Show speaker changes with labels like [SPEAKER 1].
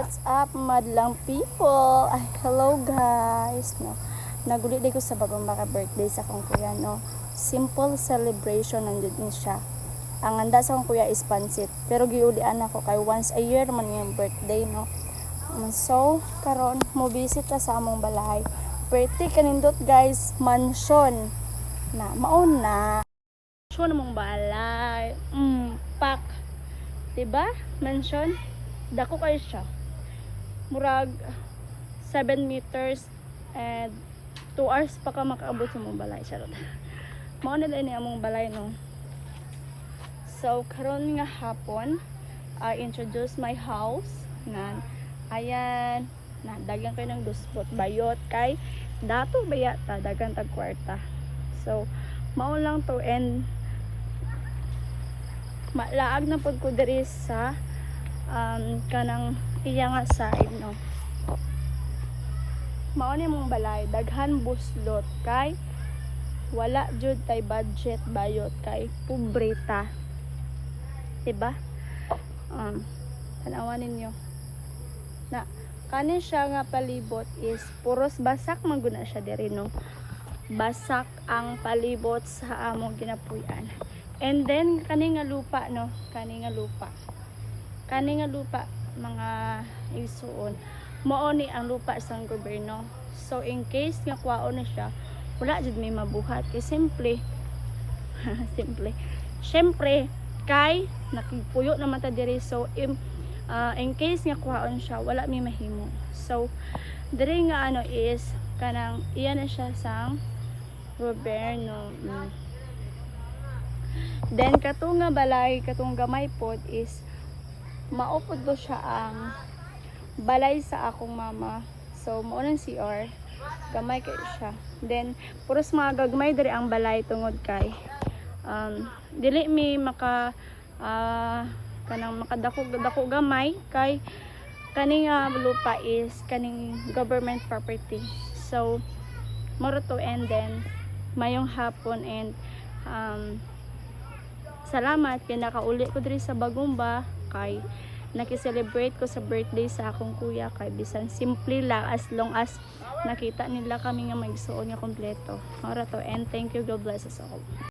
[SPEAKER 1] What's up, madlang people? Ay, hello guys. No, nagulit ko sa bagong baka birthday sa akong kuya, no. Simple celebration nandiyan din siya. Ang handa sa akong kuya is pansit. Pero giulian ako kay once a year man yung birthday, no. So, karon mo visit ta sa among balay. Pretty kanindot guys, mansion. Na maon na. Mansion among balay. Pak. Diba? Mansion. Dako kayo siya. Murag 7 meters and 2 hours pa ka makaabot sa mong balay. Charot. Mao na lang ni among balay, no. So karon nga hapon, I introduce my house na ayan na dagan kayo ng duspot bayot kay dato baya ta dagan tag kwarta. So mao lang to and malaag na pud ko diri sa kanang iya nga side, no. Mao ni mong balay daghan buslot kay wala jud tay budget bayot kay pobreta, diba? Tanawan ninyo na kanin siya nga palibot is puros basak man guna siya diri, no. Basak ang palibot sa among ginapuy-an. And then kani nga lupa, no, kani nga lupa mga isuon mao ni ang lupa sang gobyerno. So in case nga kwaon na siya, wala jud may mabuhat kay simple syempre kay nakigpuyo naman ta diri. So in case nga kwaon siya, wala may mahimo. So diri nga ano is kanang iya na siya sang gobyerno. Then katong nga balay, katong gamay pod is maupod do siya ang balay sa akong mama. So mao nang CR, gamay kay siya. Then puros mga gagmay diri ang balay tungod kay dili mi maka kanang makadako gamay kay kaning lupa is kaning government property. So moro to. And then mayong hapon and salamat kay nakauli ko diri sa Bagumba kay nakiselebrate ko sa birthday sa akong kuya kay bisan simple lang as long as nakita nila kami nga magsuon nga kompleto. Ora to. And thank you, God bless us all.